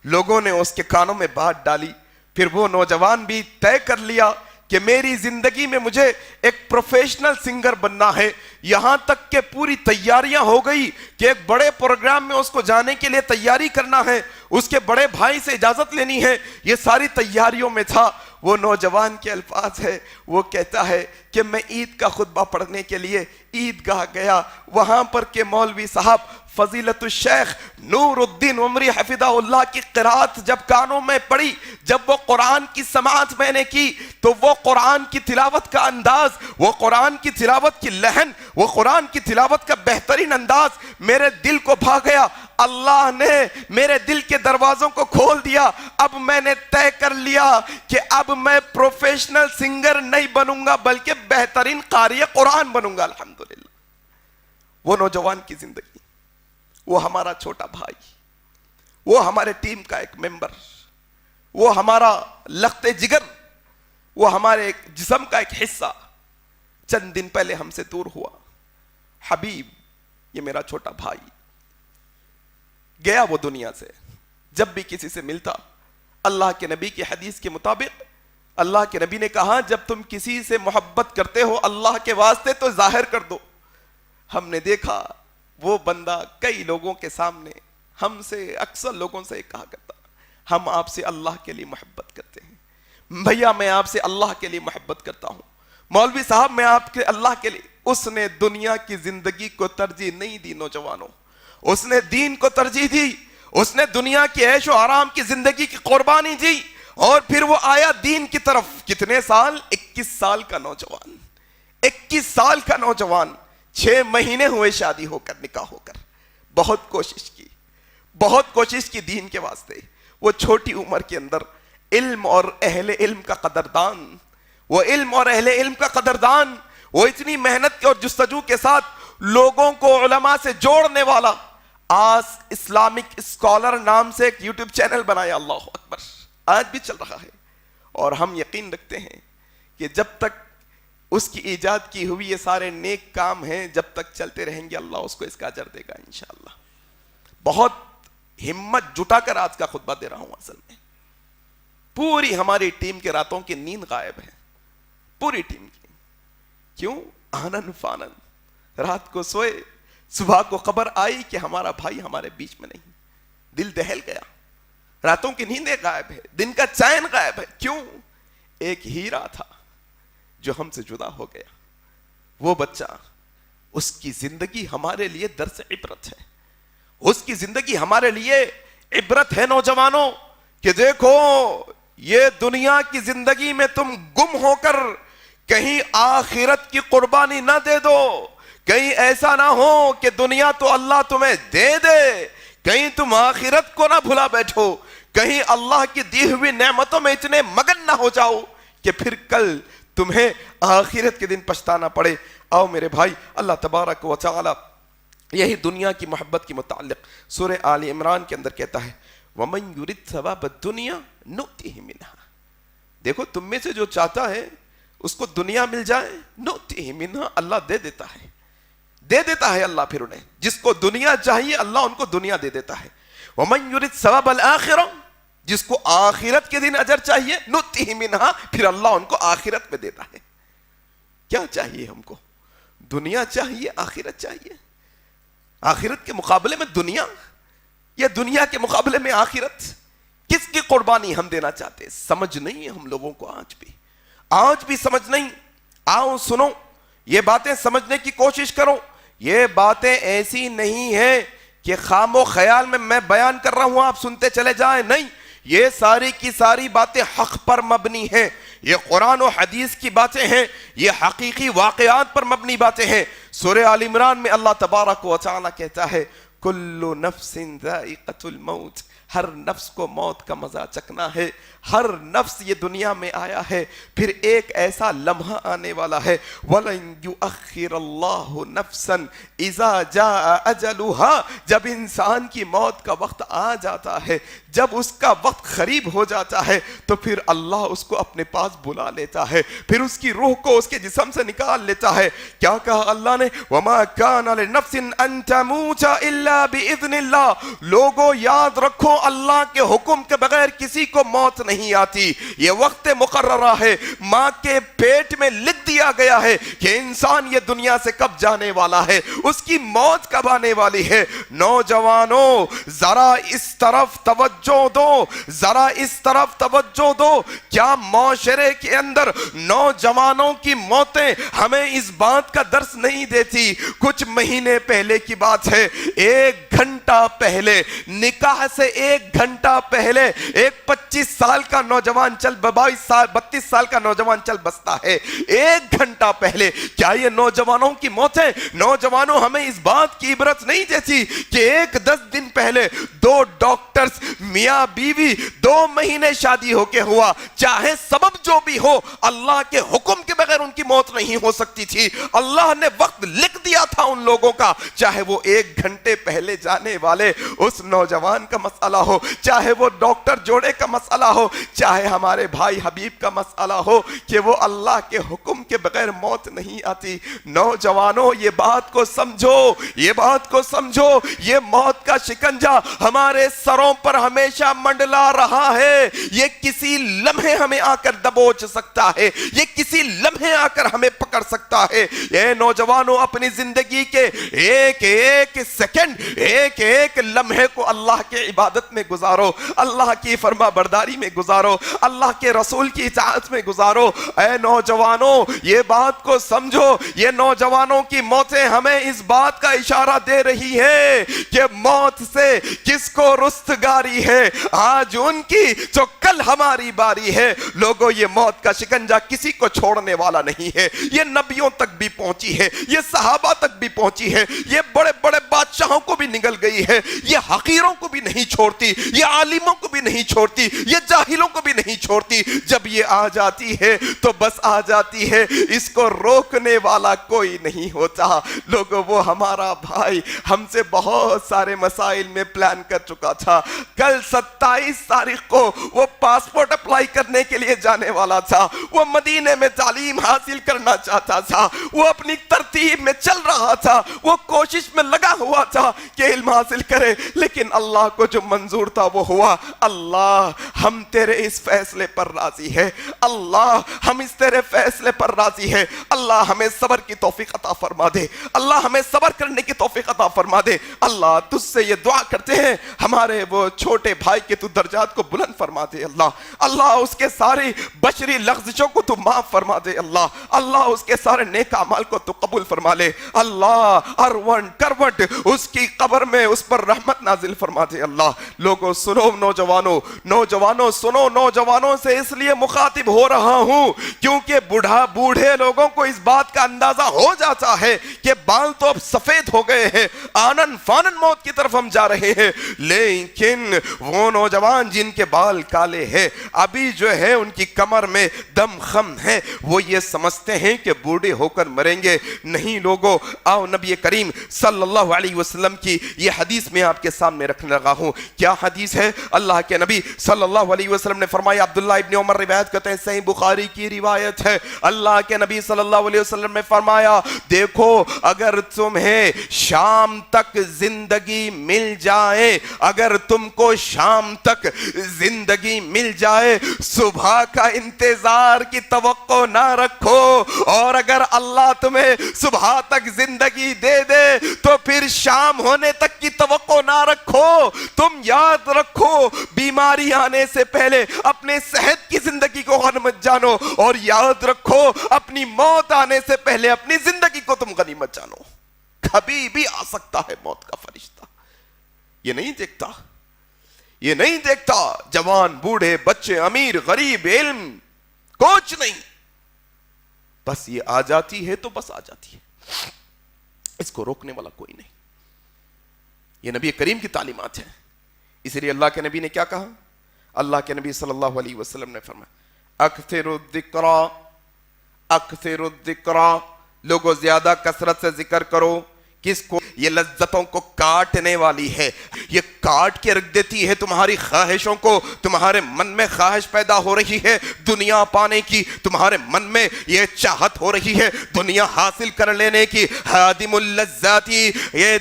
لوگوں نے اس کے کانوں میں بات ڈالی۔ پھر وہ نوجوان بھی طے کر لیا کہ میری زندگی میں مجھے ایک پروفیشنل سنگر بننا ہے۔ یہاں تک کہ پوری تیاریاں ہو گئی کہ ایک بڑے پروگرام میں اس کو جانے کے لیے تیاری کرنا ہے، اس کے بڑے بھائی سے اجازت لینی ہے۔ یہ ساری تیاریوں میں تھا۔ وہ نوجوان کے الفاظ ہے، وہ کہتا ہے کہ میں عید کا خطبہ پڑھنے کے لیے عیدگاہ گیا، وہاں پر کہ مولوی صاحب فضیلت الشیخ نور الدین عمری حفظہ اللہ کی قرات جب کانوں میں پڑی، جب وہ قرآن کی سماعت میں نے کی تو وہ قرآن کی تلاوت کا انداز، وہ قرآن کی تلاوت کی لہن، وہ قرآن کی تلاوت کا بہترین انداز میرے دل کو بھا گیا۔ اللہ نے میرے دل کے دروازوں کو کھول دیا۔ اب میں نے طے کر لیا کہ اب میں پروفیشنل سنگر نہیں بنوں گا بلکہ بہترین قاری قرآن بنوں گا۔ الحمدللہ۔ وہ نوجوان کی زندگی، وہ ہمارا چھوٹا بھائی، وہ ہمارے ٹیم کا ایک ممبر، وہ ہمارا لخت جگر، وہ ہمارے جسم کا ایک حصہ چند دن پہلے ہم سے دور ہوا۔ حبیب، یہ میرا چھوٹا بھائی گیا وہ دنیا سے۔ جب بھی کسی سے ملتا، اللہ کے نبی کی حدیث کے مطابق اللہ کے نبی نے کہا جب تم کسی سے محبت کرتے ہو اللہ کے واسطے تو ظاہر کر دو۔ ہم نے دیکھا وہ بندہ کئی لوگوں کے سامنے ہم سے، اکثر لوگوں سے کہا کرتا ہم آپ سے اللہ کے لیے محبت کرتے ہیں، بھیا میں آپ سے اللہ کے لیے محبت کرتا ہوں، مولوی صاحب میں آپ کے اللہ کے لیے۔ اس نے دنیا کی زندگی کو ترجیح نہیں دی نوجوانوں، اس نے دین کو ترجیح دی، اس نے دنیا کی عیش و آرام کی زندگی کی قربانی دی، اور پھر وہ آیا دین کی طرف۔ کتنے سال؟ 21 سال کا نوجوان، 21 سال کا نوجوان، 6 مہینے ہوئے شادی ہو کر، نکاح ہو کر۔ بہت کوشش کی، بہت کوشش کی دین کے واسطے۔ وہ چھوٹی عمر کے اندر علم اور اہل علم کا قدردان، وہ علم اور اہل علم کا قدردان، وہ اتنی محنت اور جستجو کے ساتھ لوگوں کو علماء سے جوڑنے والا۔ آج اسلامک اسکالر نام سے ایک یوٹیوب چینل بنایا، اللہ اکبر، آج بھی چل رہا ہے، اور ہم یقین رکھتے ہیں کہ جب تک اس کی ایجاد کی ہوئی یہ سارے نیک کام ہیں، جب تک چلتے رہیں گے اللہ اس کو اس کا اجر دے گا انشاءاللہ۔ بہت ہمت جٹا کر آج کا خطبہ دے رہا ہوں۔ اصل میں پوری ہماری ٹیم کے راتوں کی نیند غائب ہے، پوری ٹیم کی۔ کیوں؟ آنن فانن، رات کو سوئے، صبح کو خبر آئی کہ ہمارا بھائی ہمارے بیچ میں نہیں، دل دہل گیا، راتوں کی نیندیں غائب ہے، دن کا چین غائب ہے۔ کیوں؟ ایک ہیرا تھا جو ہم سے جدا ہو گیا، وہ بچہ، اس کی زندگی ہمارے لیے درس عبرت ہے، اس کی زندگی ہمارے لیے عبرت ہے نوجوانوں، کہ دیکھو یہ دنیا کی زندگی میں تم گم ہو کر کہیں آخرت کی قربانی نہ دے دو، کہیں ایسا نہ ہو کہ دنیا تو اللہ تمہیں دے دے، کہیں تم آخرت کو نہ بھلا بیٹھو، کہیں اللہ کی دی ہوئی نعمتوں میں اتنے مگن نہ ہو جاؤ کہ پھر کل تمہیں آخرت کے دن پچھتانا پڑے۔ آؤ میرے بھائی، اللہ تبارک و تعالی یہی دنیا کی محبت کے متعلق سورہ آل عمران کے اندر کہتا ہے وَمَن يُرِدْ ثَوَابَ الدُّنْيَا نُؤْتِهِ مِنْهَا۔ دیکھو تم میں سے جو چاہتا ہے اس کو دنیا مل جائے، نُؤْتِهِ مِنْهَا، اللہ دے دیتا ہے اللہ پھر انہیں، جس کو دنیا چاہیے اللہ ان کو دنیا دے دیتا ہے۔ وَمَن يُرِدْ ثَوَابَ الْآخِرَةِ، جس کو آخرت کے دن اجر چاہیے، نُؤْتِهِ مِنْهَا، پھر اللہ ان کو آخرت میں دیتا ہے۔ کیا چاہیے ہم کو؟ دنیا چاہیے، آخرت چاہیے؟ آخرت کے مقابلے میں دنیا یا دنیا کے مقابلے میں آخرت؟ کس کی قربانی ہم دینا چاہتے ہیں؟ سمجھ نہیں ہے ہم لوگوں کو، آج بھی سمجھ نہیں۔ آؤ سنو، یہ باتیں سمجھنے کی کوشش کرو۔ یہ باتیں ایسی نہیں ہیں کہ خام و خیال میں بیان کر رہا ہوں آپ سنتے چلے جائیں، نہیں، یہ ساری کی ساری باتیں حق پر مبنی ہیں، یہ قرآن و حدیث کی باتیں ہیں، یہ حقیقی واقعات پر مبنی باتیں ہیں۔ سورہ آل عمران میں اللہ تبارک و تعالی کہتا ہے کل نفس ذائقۃ الموت، ہر نفس کو موت کا مزہ چکنا ہے، ہر نفس یہ دنیا میں آیا ہے، پھر ایک ایسا لمحہ آنے والا ہے وَلَن يُؤَخِّرَ اللَّهُ نَفْسًا إِذَا جَاءَ أَجَلُهَا، جب انسان کی موت کا وقت آ جاتا ہے، جب اس کا وقت قریب ہو جاتا ہے تو پھر اللہ اس کو اپنے پاس بلا لیتا ہے، پھر اس کی روح کو اس کے جسم سے نکال لیتا ہے۔ کیا کہا اللہ نے؟ وَمَا كَانَ لِنَفْسٍ أَن تَمُوتَ إِلَّا بِإِذْنِ اللَّهِ، لوگوں یاد رکھو اللہ کے حکم کے بغیر کسی کو موت نہیں آتی، یہ وقت مقررہ ہے، ماں کے پیٹ میں لکھ دیا گیا ہے کہ انسان یہ دنیا سے کب جانے والا ہے، اس کی موت کب آنے والی ہے۔ نوجوانوں ذرا اس طرف توجہ دو، ذرا اس طرف توجہ دو، کیا معاشرے کے اندر نوجوانوں کی موتیں ہمیں اس بات کا درس نہیں دیتی؟ کچھ مہینے پہلے کی بات ہے، 1 گھنٹہ پہلے، نکاح سے 1 گھنٹہ پہلے ایک 25 سال کا نوجوان 32 سال کا نوجوان چل بستا ہے، 1 گھنٹہ پہلے۔ کیا یہ نوجوانوں کی موتیں، نوجوانوں ہمیں اس بات کی عبرت نہیں دیتی کہ 10 دن پہلے 2 ڈاکٹرز میاں بیوی 2 مہینے شادی ہو کے ہوا، چاہے سبب جو بھی ہو اللہ کے حکم کے بغیر ان کی موت نہیں ہو سکتی تھی، اللہ نے وقت لکھ دیا تھا ان لوگوں کا، چاہے وہ 1 گھنٹے پہلے جانے والے اس نوجوان کا مسئلہ ہو، چاہے وہ ڈاکٹر جوڑے کا مسئلہ ہو، چاہے ہمارے بھائی حبیب کا مسئلہ ہو کہ وہ اللہ کے حکم کے بغیر موت نہیں آتی۔ نوجوانوں یہ بات کو سمجھو، یہ بات کو سمجھو، یہ موت کا شکنجہ ہمارے سروں پر ہمیشہ منڈلا رہا ہے، یہ کسی لمحے ہمیں آ کر دبوچ سکتا ہے، یہ کسی لمحے آ کر ہمیں پکڑ سکتا ہے۔ یہ نوجوانوں اپنی زندگی کے ایک ایک سیکنڈ، ایک ایک لمحے کو اللہ کے عبادت میں گزارو، اللہ کی فرما برداری میں گزارو، اللہ کے رسول کی اطاعت میں گزارو۔ اے نوجوانوں یہ بات کو سمجھو، یہ نوجوانوں کی موتیں ہمیں اس بات کا اشارہ دے رہی ہے کہ موت سے کس کو رستگاری ہے، آج ان کی جو کل ہماری باری ہے۔ لوگوں یہ موت کا شکنجہ کسی کو چھوڑنے والا نہیں ہے، یہ نبیوں تک بھی پہنچی ہے، یہ صحابہ تک بھی پہنچی ہے، یہ بڑے بڑے بادشاہوں کو بھی نگل گئی ہے، یہ حقیروں کو بھی نہیں چھوڑتی، یہ عالموں کو بھی نہیں چھوڑتی، یہ جاہلوں کو بھی نہیں چھوڑتی۔ جب یہ آ جاتی ہے تو بس آ جاتی ہے، اس کو روکنے والا کوئی نہیں ہوتا۔ لوگوں وہ ہمارا بھائی ہم سے بہت سارے مسائل میں پلان کر چکا تھا، کل 27 تاریخ کو وہ پاسپورٹ اپلائی کرنے کے لیے جانے والا تھا، وہ مدینے میں تعلیم حاصل کرنا چاہتا تھا، وہ اپنی ترتیب میں چل رہا تھا، وہ کوشش میں لگا ہوا تھا کہ علم حاصل کرے، لیکن اللہ کو جو منظور تھا وہ ہوا۔ اللہ ہم تیرے اس فیصلے پر راضی ہے، اللہ ہم اس تیرے فیصلے پر راضی ہے، اللہ ہمیں صبر کی توفیق عطا فرما دے، اللہ ہمیں صبر کرنے کی توفیق عطا فرما دے۔ اللہ تجھ سے یہ دعا کرتے ہیں ہمارے وہ چھوٹے بھائی کے تو درجات کو بلند فرما دے، اللہ اس کے سارے بشری لغزشوں کو تو معاف فرما دے، اللہ اس کے سارے نیک اعمال کو تو قبول فرما لے، اللہ اروند کروٹ اس کی قبر میں اس پر رحمت نازل فرما دے۔ اللہ لوگوں سنو، نوجوانوں سنو، نوجوانوں سے اس لیے مخاطب ہو رہا ہوں کیونکہ بوڑھے لوگوں کو اس بات کا اندازہ ہو جاتا ہے کہ بال تو اب سفید ہو گئے ہیں، آنن فانن موت کی طرف ہم جا رہے ہیں، لیکن وہ نوجوان جن کے بال کالے ہیں ابھی جو ہے ان کی کمر میں دم خم ہے، وہ یہ سمجھتے ہیں کہ بوڑھے ہو کر مریں گے۔ نہیں لوگو، آؤ نبی کریم صلی اللہ علیہ وسلم کی یہ حدیث میں آپ کے سامنے رکھنے لگا ہوں۔ کیا حدیث ہے؟ اللہ کے نبی صلی اللہ علیہ وسلم نے فرمایا، عبداللہ ابن عمر روایت کرتے ہیں، صحیح بخاری کی روایت ہے، اللہ کے نبی صلی اللہ علیہ وسلم نے فرمایا، دیکھو اگر تمہیں شام تک زندگی مل جائے، اگر تم کو شام تک زندگی مل جائے، صبح کا انتظار کی توقع نہ رکھو، اور اگر اللہ تمہیں صبح تک زندگی دے دے تو پھر شام ہونے تک کی توقع نہ رکھو۔ تم یاد رکھو، بیماری آنے سے پہلے اپنے صحت کی زندگی کو غنیمت جانو، اور یاد رکھو اپنی موت آنے سے پہلے اپنی زندگی کو تم غنیمت جانو۔ کبھی بھی آ سکتا ہے موت کا فرشتہ، یہ نہیں دیکھتا، یہ نہیں دیکھتا جوان بوڑھے بچے امیر غریب علم کچھ نہیں، بس یہ آ جاتی ہے تو بس آ جاتی ہے، اس کو روکنے والا کوئی نہیں۔ یہ نبی کریم کی تعلیمات ہیں، اسی لیے اللہ کے نبی نے کیا کہا؟ اللہ کے نبی صلی اللہ علیہ وسلم نے فرمایا، اکثر الذکر، اکثر الذکر، لوگوں زیادہ کثرت سے ذکر کرو۔ کس کو؟ یہ لذتوں کو کاٹنے والی ہے، یہ کاٹ کے رکھ دیتی ہے تمہاری خواہشوں کو، تمہارے من میں خواہش پیدا ہو رہی ہے دنیا پانے کی، تمہارے من میں یہ چاہت ہو رہی ہے دنیا حاصل کر لینے کی، حادم اللذاتی، یہ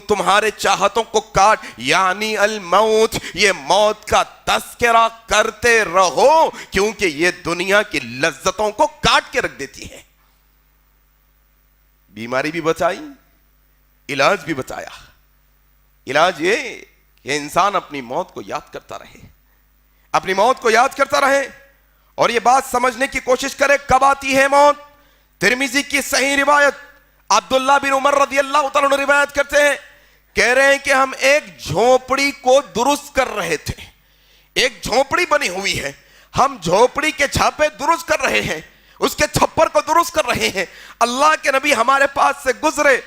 تمہارے چاہتوں کو کاٹ، یعنی الموت، یہ موت کا تذکرہ کرتے رہو، کیونکہ یہ دنیا کی لذتوں کو کاٹ کے رکھ دیتی ہے۔ بیماری بھی بچائی، علاج بھی بتایا۔ علاج یہ کہ انسان اپنی موت کو یاد کرتا رہے، اپنی موت کو یاد کرتا رہے، اور یہ بات سمجھنے کی کوشش کرے کب آتی ہے موت۔ ترمذی کی صحیح روایت، عبداللہ بن عمر رضی اللہ تعالیٰ عنہ روایت کرتے ہیں، کہہ رہے ہیں کہ ہم ایک جھونپڑی کو درست کر رہے تھے، ایک جھونپڑی بنی ہوئی ہے، ہم جھونپڑی کے چھاپے درست کر رہے ہیں، اس کے چھپر کو درست کر رہے ہیں، اللہ کے نبی ہمارے پاس سے گزرے،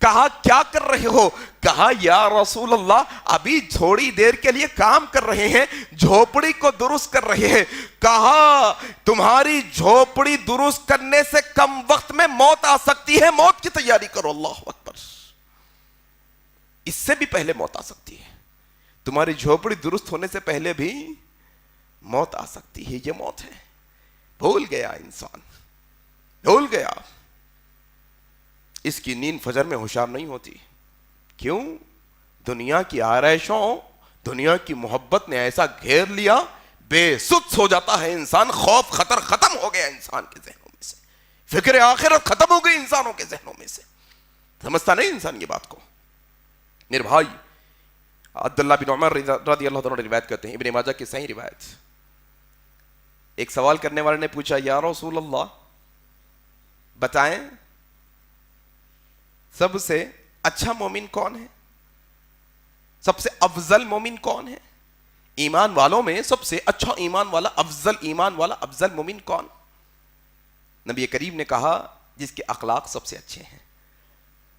کہا کیا کر رہے ہو؟ کہا یا رسول اللہ ابھی تھوڑی دیر کے لیے کام کر رہے ہیں، جھوپڑی کو درست کر رہے ہیں۔ کہا تمہاری جھوپڑی درست کرنے سے کم وقت میں موت آ سکتی ہے، موت کی تیاری کرو۔ اللہ اکبر، اس سے بھی پہلے موت آ سکتی ہے، تمہاری جھوپڑی درست ہونے سے پہلے بھی موت آ سکتی ہے، یہ موت ہے۔ بھول گیا انسان، بھول گیا، اس کی نیند فجر میں ہوشیار نہیں ہوتی۔ کیوں؟ دنیا کی آرائشوں، دنیا کی محبت نے ایسا گھیر لیا، بے سدس ہو جاتا ہے انسان، خوف خطر ختم ہو گیا انسان کے ذہنوں میں سے، فکر آخرت ختم ہو گئی انسانوں کے ذہنوں میں سے، سمجھتا نہیں انسان یہ بات کو۔ میرے بھائی، عبداللہ بن عمر رضی اللہ عنہ روایت کرتے ہیں، ابن ماجہ کی صحیح روایت، ایک سوال کرنے والے نے پوچھا، یا رسول اللہ بتائیں سب سے اچھا مومن کون ہے، سب سے افضل مومن کون ہے، ایمان والوں میں سب سے اچھا ایمان والا، افضل ایمان والا، افضل مومن کون؟ نبی کریم نے کہا جس کے اخلاق سب سے اچھے ہیں،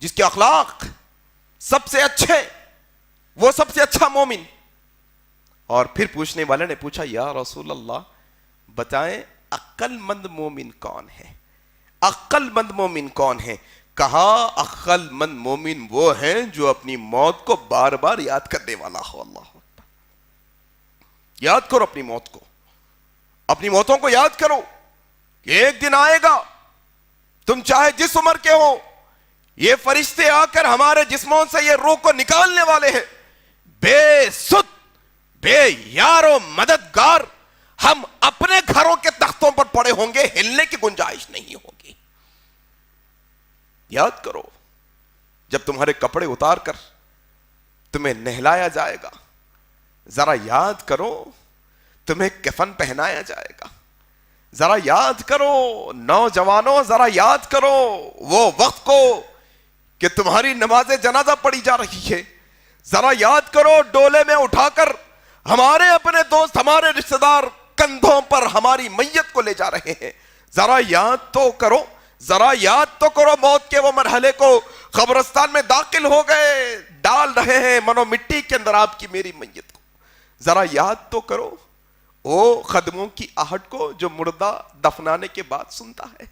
جس کے اخلاق سب سے اچھے، وہ سب سے اچھا مومن۔ اور پھر پوچھنے والے نے پوچھا، یا رسول اللہ بتائیں عقل مند مومن کون ہے، عقل مند مومن کون ہے؟ کہا عقل مند مومن وہ ہیں جو اپنی موت کو بار بار یاد کرنے والا ہو۔ اللہ اکبر، یاد کرو اپنی موت کو، اپنی موتوں کو یاد کرو کہ ایک دن آئے گا، تم چاہے جس عمر کے ہو، یہ فرشتے آ کر ہمارے جسموں سے یہ روح کو نکالنے والے ہیں، بے سد بے یار و مددگار ہم اپنے گھروں کے تختوں پر پڑے ہوں گے، ہلنے کی گنجائش نہیں ہوگی۔ یاد کرو جب تمہارے کپڑے اتار کر تمہیں نہلایا جائے گا، ذرا یاد کرو تمہیں کفن پہنایا جائے گا، ذرا یاد کرو نوجوانوں، ذرا یاد کرو وہ وقت کو کہ تمہاری نماز جنازہ پڑھی جا رہی ہے، ذرا یاد کرو ڈولے میں اٹھا کر ہمارے اپنے دوست، ہمارے رشتہ دار کندھوں پر ہماری میت کو لے جا رہے ہیں، ذرا یاد تو کرو، ذرا یاد تو کرو موت کے وہ مرحلے کو. قبرستان میں داخل ہو گئے, ڈال رہے ہیں منو مٹی کے اندر آپ کی میری میت کو. ذرا یاد تو کرو وہ قدموں کی آہٹ کو جو مردہ دفنانے کے بعد سنتا ہے.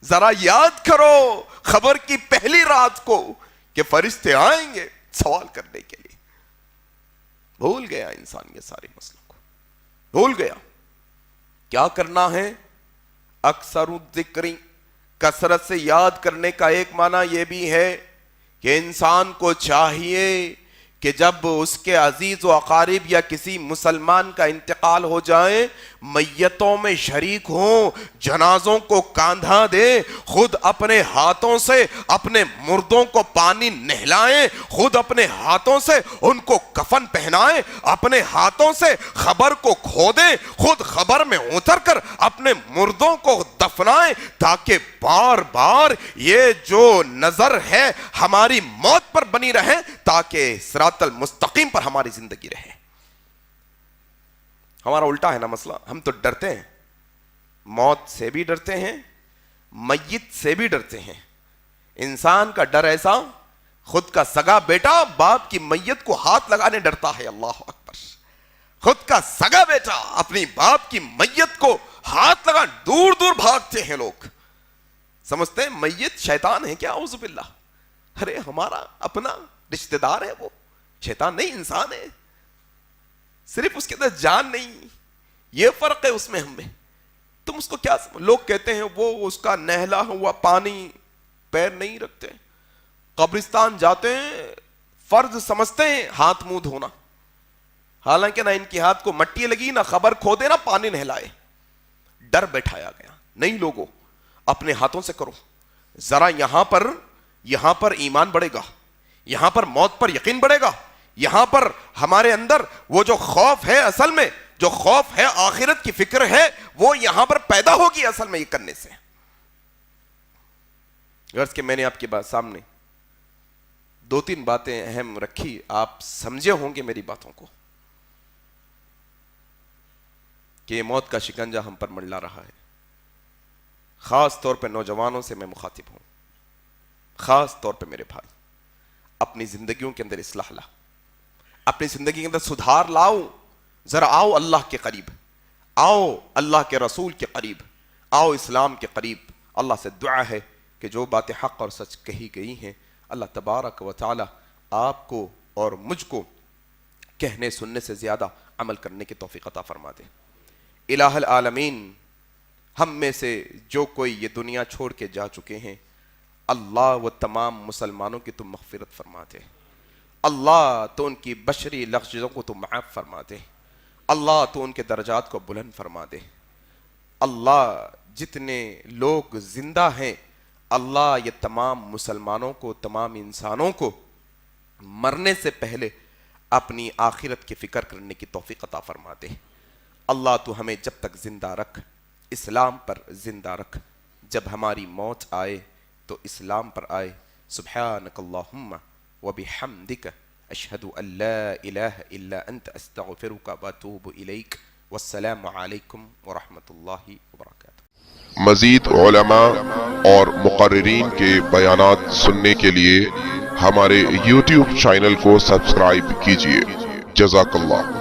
ذرا یاد کرو خبر کی پہلی رات کو کہ فرشتے آئیں گے سوال کرنے کے لیے. بھول گیا انسان یہ سارے مسئلوں کو, بھول گیا. کیا کرنا ہے؟ اکثر الذکری, کثرت سے یاد کرنے کا ایک معنی یہ بھی ہے کہ انسان کو چاہیے کہ جب اس کے عزیز و اقارب یا کسی مسلمان کا انتقال ہو جائے میتوں میں شریک ہوں, جنازوں کو کاندھا دے, خود اپنے ہاتھوں سے اپنے مردوں کو پانی نہلائیں, خود اپنے ہاتھوں سے ان کو کفن پہنائیں, اپنے ہاتھوں سے خبر کو کھودیں, خود خبر میں اتر کر اپنے مردوں کو دفنائیں, تاکہ بار بار یہ جو نظر ہے ہماری موت پر بنی رہے, تاکہ صراط المستقیم پر ہماری زندگی رہے. ہمارا الٹا ہے نا مسئلہ, ہم تو ڈرتے ہیں, موت سے بھی ڈرتے ہیں, میت سے بھی ڈرتے ہیں. انسان کا ڈر ایسا, خود کا سگا بیٹا باپ کی میت کو ہاتھ لگانے ڈرتا ہے. اللہ اکبر. خود کا سگا بیٹا اپنی باپ کی میت کو ہاتھ لگا, دور دور بھاگتے ہیں لوگ, سمجھتے ہیں میت شیطان ہے کیا, اعوذ باللہ. ارے ہمارا اپنا رشتہ دار ہے, وہ شیطان نہیں انسان ہے, صرف اس کے اندر جان نہیں, یہ فرق ہے اس میں ہم میں. تم اس کو کیا لوگ کہتے ہیں وہ اس کا نہلا ہوا پانی پیر نہیں رکھتے, قبرستان جاتے ہیں فرض سمجھتے ہیں ہاتھ منہ دھونا, حالانکہ نہ ان کے ہاتھ کو مٹی لگی, نہ خبر کھودے, نہ پانی نہلائے. ڈر بیٹھایا گیا. نہیں لوگوں, اپنے ہاتھوں سے کرو. ذرا یہاں پر ایمان بڑھے گا, یہاں پر موت پر یقین بڑھے گا, یہاں پر ہمارے اندر وہ جو خوف ہے, اصل میں جو خوف ہے آخرت کی فکر ہے, وہ یہاں پر پیدا ہوگی اصل میں یہ کرنے سے. غرض کہ میں نے آپ کے سامنے 2-3 باتیں اہم رکھی, آپ سمجھے ہوں گے میری باتوں کو کہ یہ موت کا شکنجہ ہم پر منڈلا رہا ہے. خاص طور پہ نوجوانوں سے میں مخاطب ہوں, خاص طور پہ میرے بھائی, اپنی زندگیوں کے اندر اصلاح لا, اپنی زندگی کے اندر سدھار لاؤ. ذرا آؤ اللہ کے قریب, آؤ اللہ کے رسول کے قریب, آؤ اسلام کے قریب. اللہ سے دعا ہے کہ جو باتیں حق اور سچ کہی گئی ہیں اللہ تبارک و تعالی آپ کو اور مجھ کو کہنے سننے سے زیادہ عمل کرنے کی توفیق عطا فرما دے. الہ العالمین, ہم میں سے جو کوئی یہ دنیا چھوڑ کے جا چکے ہیں, اللہ وہ تمام مسلمانوں کی تم مغفرت فرما دے. اللہ تو ان کی بشری لغزشوں کو تو معاف فرما دے. اللہ تو ان کے درجات کو بلند فرما دے. اللہ جتنے لوگ زندہ ہیں, اللہ یہ تمام مسلمانوں کو, تمام انسانوں کو مرنے سے پہلے اپنی آخرت کی فکر کرنے کی توفیق عطا فرما دے. اللہ تو ہمیں جب تک زندہ رکھ, اسلام پر زندہ رکھ. جب ہماری موت آئے تو اسلام پر آئے. سبحانک اللہم وبحمدک اشہد ان لا الہ الا انت استغفرک واتوب الیک. والسلام علیکم ورحمۃ اللہ وبرکاتہ. مزید علماء اور مقررین کے بیانات سننے کے لیے ہمارے YouTube چینل کو سبسکرائب کیجیے. جزاک اللہ.